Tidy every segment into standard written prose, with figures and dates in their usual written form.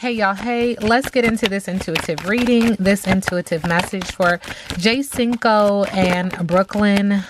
Hey y'all, hey, let's get into this intuitive reading, this intuitive message for Jaycinco and Brooklyn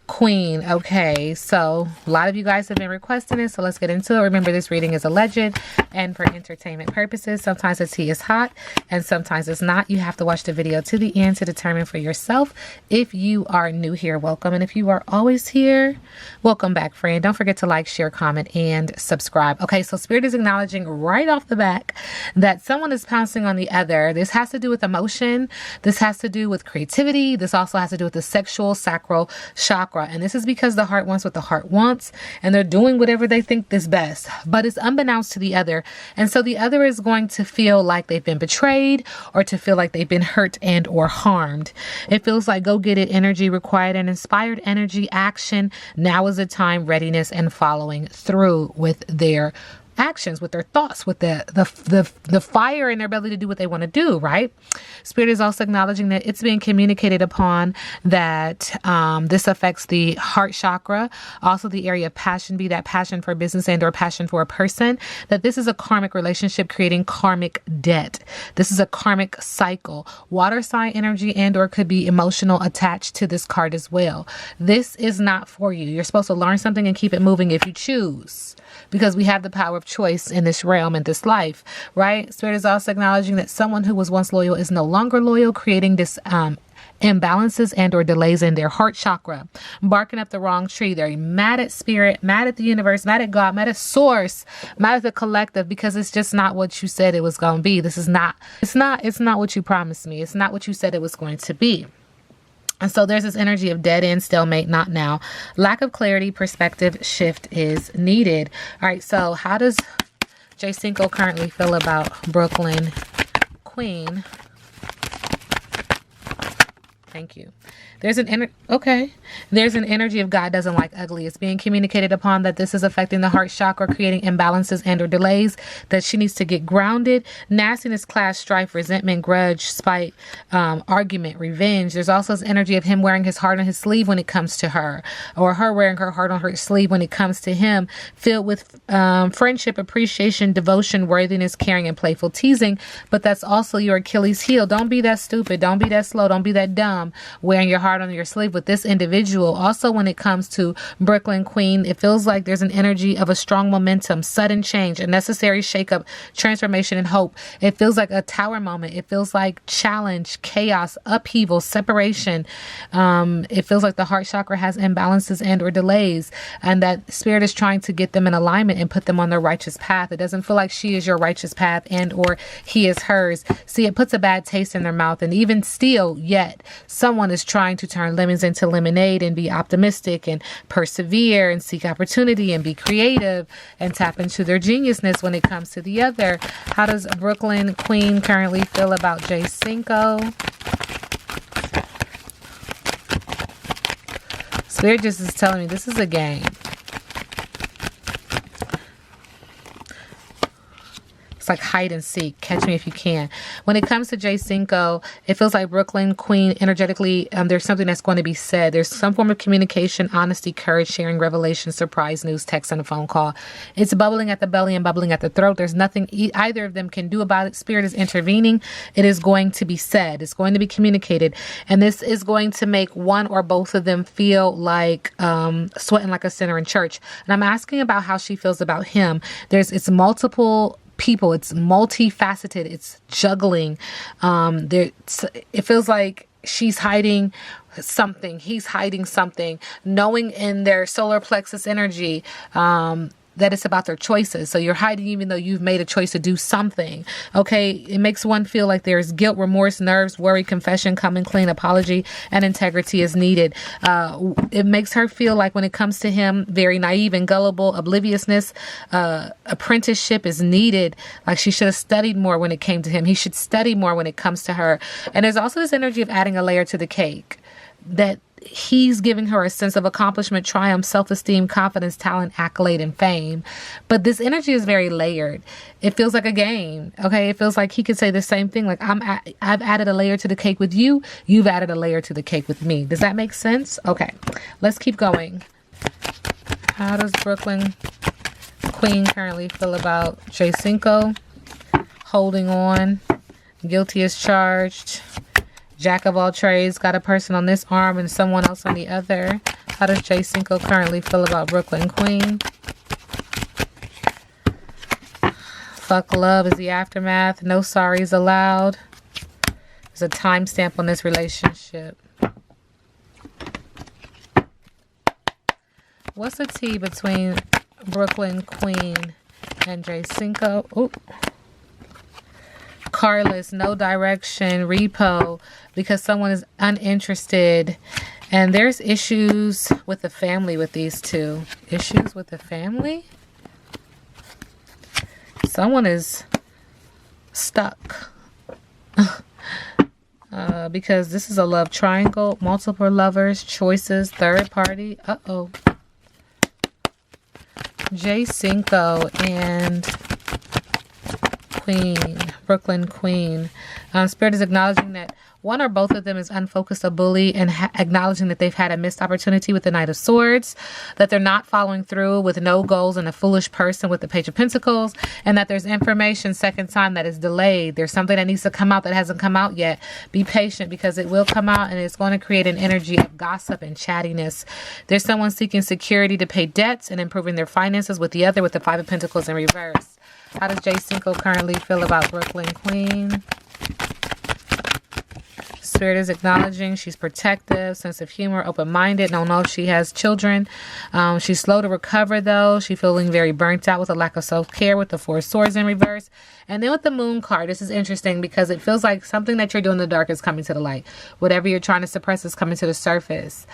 Queen. Okay, so a lot of you guys have been requesting it, so let's get into it. Remember, this reading is alleged and for entertainment purposes. Sometimes the tea is hot and sometimes it's not. You have to watch the video to the end to determine for yourself. If you are new here, welcome. And if you are always here, welcome back, friend. Don't forget to like, share, comment, and subscribe. Okay, so Spirit is acknowledging right off the back that someone is pouncing on the other. This has to do with emotion. This has to do with creativity. This also has to do with the sexual sacral chakra. And this is because the heart wants what the heart wants, and they're doing whatever they think is best, but it's unbeknownst to the other. And so the other is going to feel like they've been betrayed, or to feel like they've been hurt and or harmed. It feels like go get it energy required, and inspired energy, action. Now is the time, readiness, and following through with their actions, with their thoughts, with the fire and their ability to do what they want to do, right? Spirit is also acknowledging that it's being communicated upon that this affects the heart chakra, also the area of passion, be that passion for business and or passion for a person, that this is a karmic relationship creating karmic debt. This is a karmic cycle. Water sign energy and or could be emotional attached to this card as well. This is not for you. You're supposed to learn something and keep it moving if you choose, because we have the power of choice in this realm, in this life, right? Spirit is also acknowledging that someone who was once loyal is no longer loyal, creating this imbalances and or delays in their heart chakra, barking up the wrong tree. They're mad at spirit, mad at the universe, mad at God, mad at source, mad at the collective, because it's just not what you said it was going to be. This is not, it's not what you promised me. It's not what you said it was going to be. And so there's this energy of dead end, stalemate, not now. Lack of clarity, perspective shift is needed. All right, so how does Jaycinco currently feel about Brooklyn Queen? Thank you. There's an energy of God doesn't like ugly. It's being communicated upon that this is affecting the heart chakra, creating imbalances and or delays, that she needs to get grounded. Nastiness, clash, strife, resentment, grudge, spite, argument, revenge. There's also this energy of him wearing his heart on his sleeve when it comes to her, or her wearing her heart on her sleeve when it comes to him, filled with friendship, appreciation, devotion, worthiness, caring, and playful teasing. But that's also your Achilles heel. Don't be that stupid. Don't be that slow. Don't be that dumb, wearing your heart on your sleeve with this individual. Also, when it comes to Brooklyn Queen, it feels like there's an energy of a strong momentum, sudden change, a necessary shakeup, transformation, and hope. It feels like a tower moment. It feels like challenge, chaos, upheaval, separation. It feels like the heart chakra has imbalances and or delays, and that spirit is trying to get them in alignment and put them on their righteous path. It doesn't feel like she is your righteous path and or he is hers. See, it puts a bad taste in their mouth, and even still, yet someone is trying to turn lemons into lemonade and be optimistic and persevere and seek opportunity and be creative and tap into their geniusness when it comes to the other. How does Brooklyn Queen currently feel about Jaycinco? Spirit just is telling me this is a game. Like hide and seek, catch me if you can. When it comes to Jaycinco, it feels like Brooklyn Queen energetically, there's something that's going to be said. There's some form of communication, honesty, courage, sharing, revelation, surprise, news, text, and a phone call. It's bubbling at the belly and bubbling at the throat. There's nothing either of them can do about it. Spirit is intervening. It is going to be said. It's going to be communicated. And this is going to make one or both of them feel like sweating like a sinner in church. And I'm asking about how she feels about him. It's multiple people, it's multifaceted, it's juggling. It feels like she's hiding something, he's hiding something, knowing in their solar plexus energy that it's about their choices. So you're hiding even though you've made a choice to do something. Okay, it makes one feel like there's guilt, remorse, nerves, worry, confession, coming clean, apology, and integrity is needed. It makes her feel like when it comes to him, very naive and gullible, obliviousness, apprenticeship is needed. Like she should have studied more when it came to him. He should study more when it comes to her. And there's also this energy of adding a layer to the cake, that he's giving her a sense of accomplishment, triumph, self-esteem, confidence, talent, accolade, and fame. But this energy is very layered. It feels like a game. Okay, it feels like he could say the same thing. Like I've added a layer to the cake with you. You've added a layer to the cake with me. Does that make sense? Okay, let's keep going. How does Brooklyn Queen currently feel about Jaycinco? holding on. Guilty as charged. Jack of all trades. Got a person on this arm and someone else on the other. How does Jaycinco currently feel about Brooklyn Queen? Fuck love is the aftermath. No sorries allowed. There's a timestamp on this relationship. What's the tea between Brooklyn Queen and Jaycinco? Ooh. Carless, no direction, repo, because someone is uninterested. And there's issues with the family with these two. Issues with the family? Someone is stuck. Because this is a love triangle. Multiple lovers, choices, third party. Uh-oh. Jaycinco and Queen. Brooklyn Queen. Spirit is acknowledging that one or both of them is unfocused, a bully, and acknowledging that they've had a missed opportunity with the Knight of Swords, that they're not following through with no goals, and a foolish person with the Page of Pentacles, and that there's information second time that is delayed. There's something that needs to come out that hasn't come out yet. Be patient because it will come out, and it's going to create an energy of gossip and chattiness. There's someone seeking security to pay debts and improving their finances with the other, with the Five of Pentacles in reverse. How does Jaycinco currently feel about Brooklyn Queen? Spirit is acknowledging she's protective, sense of humor, open-minded. Don't know if she has children. She's slow to recover, though. She's feeling very burnt out with a lack of self-care with the Four of Swords in reverse. And then with the Moon card, this is interesting because it feels like something that you're doing in the dark is coming to the light. Whatever you're trying to suppress is coming to the surface.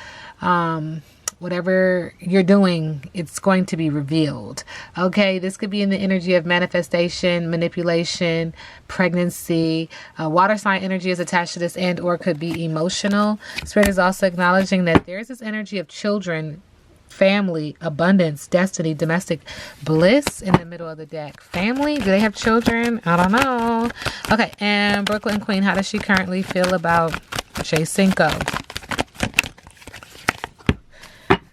Whatever you're doing, it's going to be revealed. Okay, this could be in the energy of manifestation, manipulation, pregnancy. Water sign energy is attached to this, and or could be emotional. Spirit is also acknowledging that there's this energy of children, family, abundance, destiny, domestic bliss in the middle of the deck. Family? Do they have children? I don't know. Okay, and Brooklyn Queen, how does she currently feel about Jaycinco?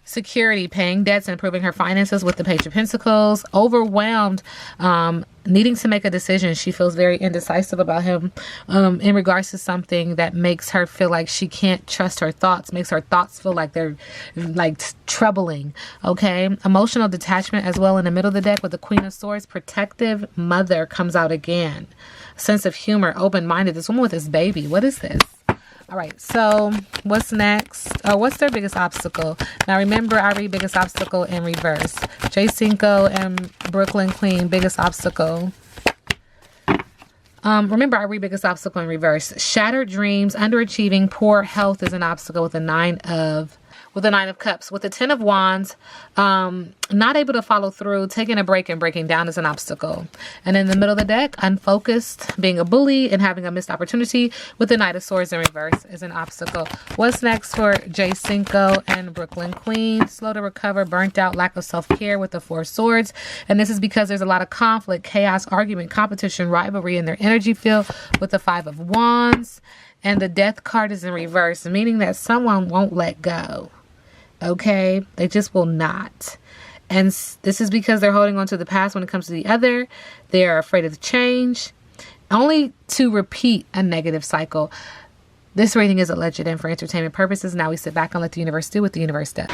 Security, paying debts and improving her finances with the Page of Pentacles. Overwhelmed, needing to make a decision. She feels very indecisive about him in regards to something that makes her feel like she can't trust her thoughts, makes her thoughts feel like they're like troubling. Okay, emotional detachment as well in the middle of the deck with the Queen of Swords. Protective mother comes out again. Sense of humor, open-minded. This woman with this baby. What is this? All right, so what's next? What's their biggest obstacle? Now, remember, I read biggest obstacle in reverse. Jaycinco and Brooklyn Queen, biggest obstacle. Remember, I read biggest obstacle in reverse. Shattered dreams, underachieving, poor health is an obstacle with the Nine of Cups. With the Ten of Wands, not able to follow through, taking a break and breaking down is an obstacle. And in the middle of the deck, unfocused, being a bully and having a missed opportunity with the Knight of Swords in reverse is an obstacle. What's next for Jaycinco and Brooklyn Queen? Slow to recover, burnt out, lack of self-care with the Four of Swords. And this is because there's a lot of conflict, chaos, argument, competition, rivalry in their energy field with the Five of Wands. And the Death card is in reverse, meaning that someone won't let go. Okay? They just will not. And this is because they're holding on to the past when it comes to the other. They are afraid of change, only to repeat a negative cycle. This reading is alleged and for entertainment purposes. Now we sit back and let the universe do what the universe does.